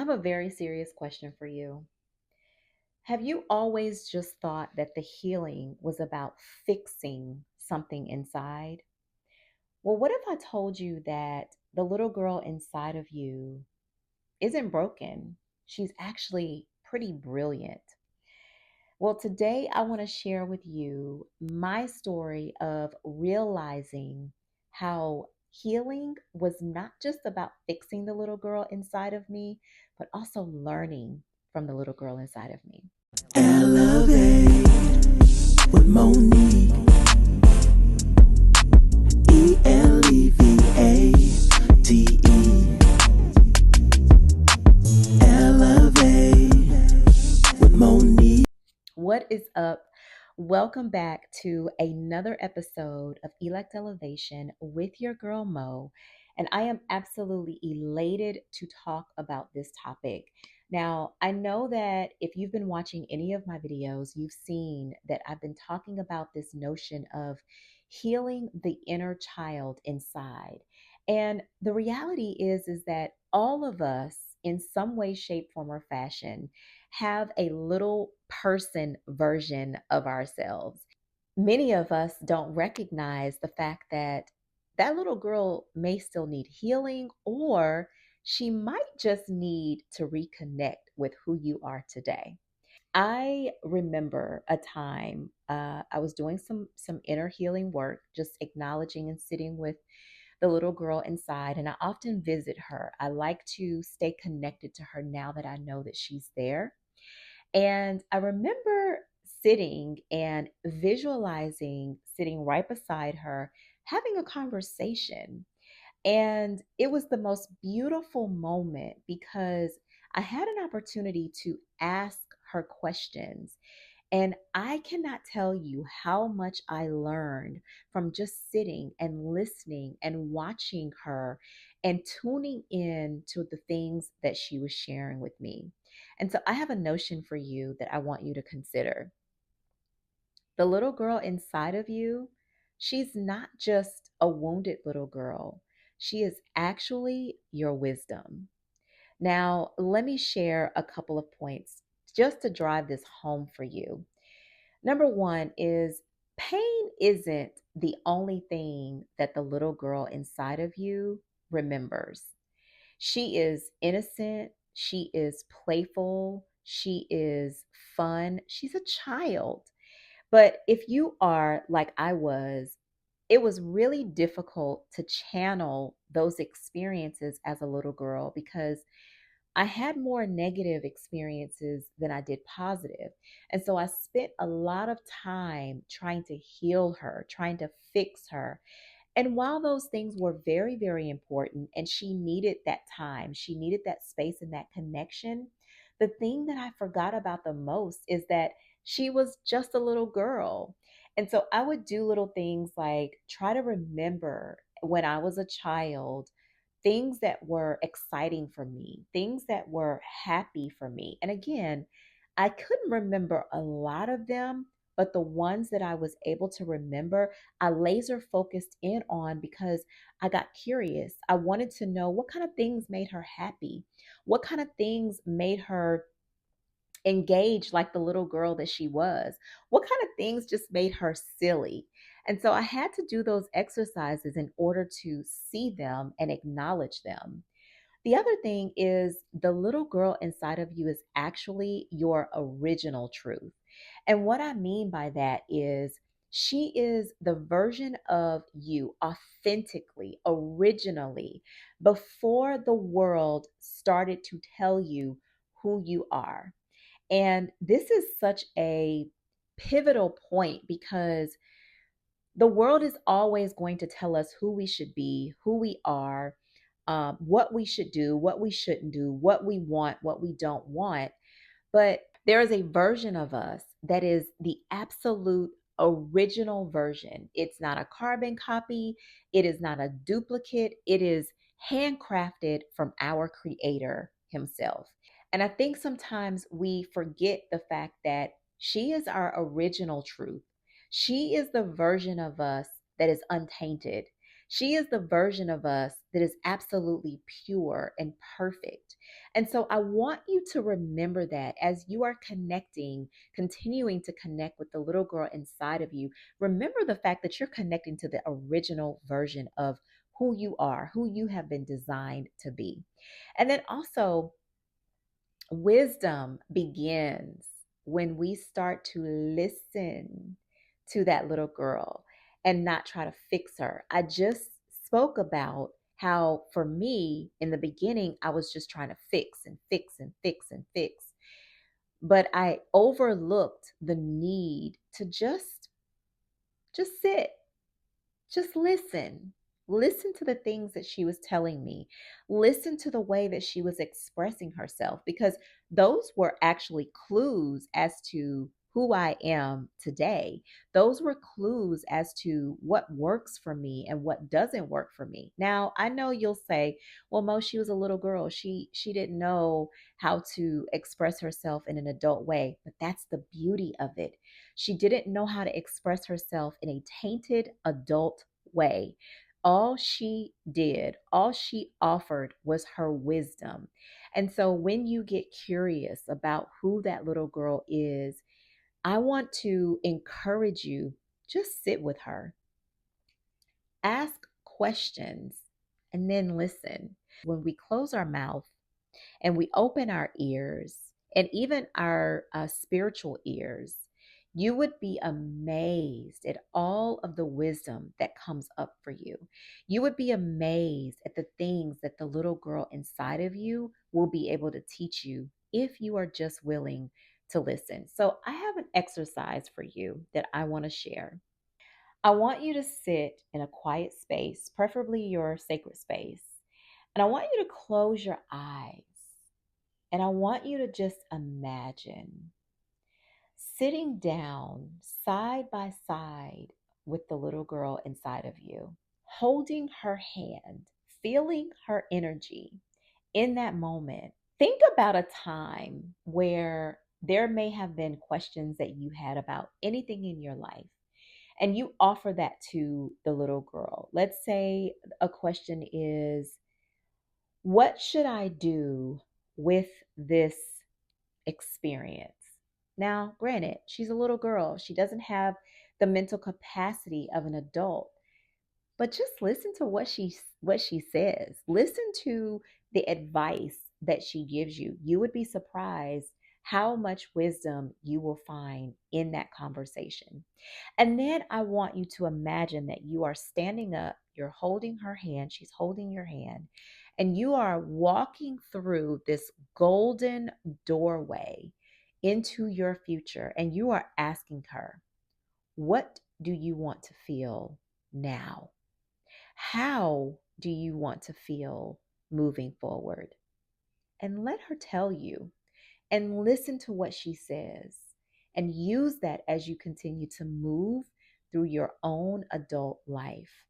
have a very serious question for you. Have you always just thought that the healing was about fixing something inside? Well, what if I told you that the little girl inside of you isn't broken? She's actually pretty brilliant. Well, today I want to share with you my story of realizing how healing was not just about fixing the little girl inside of me, but also learning from the little girl inside of me. Elevate with Monique. Elevate. Elevate with Monique. What is up? Welcome back to another episode of Elect Elevation with your girl Mo. And I am absolutely elated to talk about this topic. Now, I know that if you've been watching any of my videos, you've seen that I've been talking about this notion of healing the inner child inside. And the reality is that all of us, in some way, shape, form, or fashion, have a little person version of ourselves. Many of us don't recognize the fact that that little girl may still need healing, or she might just need to reconnect with who you are today. I remember a time I was doing some inner healing work, just acknowledging and sitting with the little girl inside, and I often visit her. I like to stay connected to her now that I know that she's there. And I remember sitting and visualizing, sitting right beside her, having a conversation. And it was the most beautiful moment because I had an opportunity to ask her questions. And I cannot tell you how much I learned from just sitting and listening and watching her and tuning in to the things that she was sharing with me. And so I have a notion for you that I want you to consider. The little girl inside of you, she's not just a wounded little girl. She is actually your wisdom. Now, let me share a couple of points just to drive this home for you. Number one is pain isn't the only thing that the little girl inside of you remembers. She is innocent, she is playful, she is fun, she's a child. But if you are like I was, it was really difficult to channel those experiences as a little girl because I had more negative experiences than I did positive. And so I spent a lot of time trying to heal her, trying to fix her. And while those things were very, very important, and she needed that time, she needed that space and that connection, the thing that I forgot about the most is that she was just a little girl. And so I would do little things like try to remember when I was a child things that were exciting for me, things that were happy for me. And again, I couldn't remember a lot of them, but the ones that I was able to remember, I laser focused in on because I got curious. I wanted to know what kind of things made her happy, what kind of things made her engage like the little girl that she was, what kind of things just made her silly. And so I had to do those exercises in order to see them and acknowledge them. The other thing is the little girl inside of you is actually your original truth. And what I mean by that is she is the version of you authentically, originally, before the world started to tell you who you are. And this is such a pivotal point because the world is always going to tell us who we should be, who we are, what we should do, what we shouldn't do, what we want, what we don't want. But there is a version of us that is the absolute original version. It's not a carbon copy, it is not a duplicate, it is handcrafted from our creator himself. And I think sometimes we forget the fact that she is our original truth. She is the version of us that is untainted. She is the version of us that is absolutely pure and perfect. And so I want you to remember that as you are connecting, continuing to connect with the little girl inside of you, remember the fact that you're connecting to the original version of who you are, who you have been designed to be. And then also, wisdom begins when we start to listen to that little girl and not try to fix her. I just spoke about how, for me, in the beginning, I was just trying to fix and fix and fix and fix. But I overlooked the need to just sit, just listen. Listen to the things that she was telling me. Listen to the way that she was expressing herself, because those were actually clues as to who I am today. Those were clues as to what works for me and what doesn't work for me. Now, I know you'll say, "Well, Mo, she was a little girl. She didn't know how to express herself in an adult way." But that's the beauty of it. She didn't know how to express herself in a tainted adult way. All she did, all she offered was her wisdom. And so when you get curious about who that little girl is, I want to encourage you, just sit with her, ask questions, and then listen. When we close our mouth and we open our ears and even our spiritual ears, you would be amazed at all of the wisdom that comes up for you. You would be amazed at the things that the little girl inside of you will be able to teach you if you are just willing to listen. So, I have an exercise for you that I want to share. I want you to sit in a quiet space, preferably your sacred space, and I want you to close your eyes. And I want you to just imagine sitting down side by side with the little girl inside of you, holding her hand, feeling her energy in that moment. Think about a time where there may have been questions that you had about anything in your life, and you offer that to the little girl. Let's say a question is, "What should I do with this experience?" Now, granted, she's a little girl. She doesn't have the mental capacity of an adult, but just listen to what she says. Listen to the advice that she gives you. You would be surprised how much wisdom you will find in that conversation. And then I want you to imagine that you are standing up, you're holding her hand, she's holding your hand, and you are walking through this golden doorway into your future. And you are asking her, "What do you want to feel now? How do you want to feel moving forward?" And let her tell you, and listen to what she says, and use that as you continue to move through your own adult life.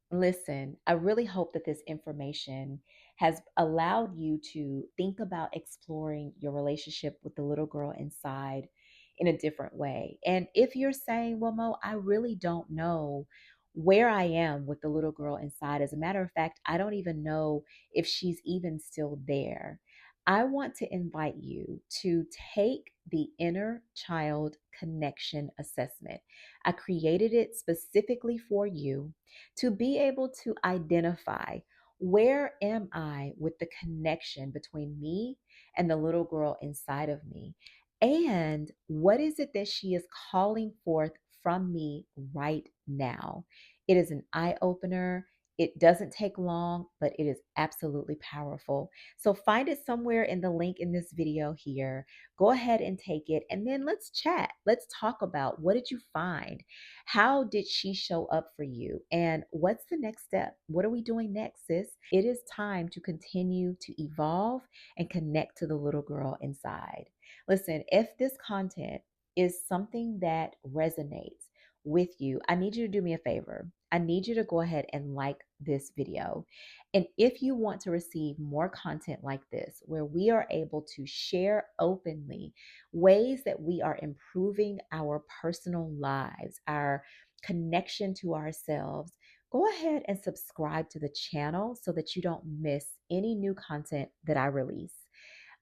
Listen, I really hope that this information has allowed you to think about exploring your relationship with the little girl inside in a different way. And if you're saying, "Well, Mo, I really don't know where I am with the little girl inside. As a matter of fact, I don't even know if she's even still there." I want to invite you to take the inner child connection assessment. I created it specifically for you to be able to identify, where am I with the connection between me and the little girl inside of me? And what is it that she is calling forth from me right now? It is an eye opener. It doesn't take long, but it is absolutely powerful. So find it somewhere in the link in this video here. Go ahead and take it, and then let's chat. Let's talk about, what did you find? How did she show up for you? And what's the next step? What are we doing next, sis? It is time to continue to evolve and connect to the little girl inside. Listen, if this content is something that resonates with you, I need you to do me a favor. I need you to go ahead and like this video. And if you want to receive more content like this, where we are able to share openly ways that we are improving our personal lives, our connection to ourselves, go ahead and subscribe to the channel so that you don't miss any new content that I release.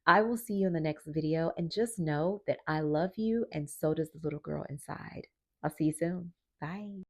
I will see you in the next video, and just know that I love you and so does the little girl inside. I'll see you soon. Bye.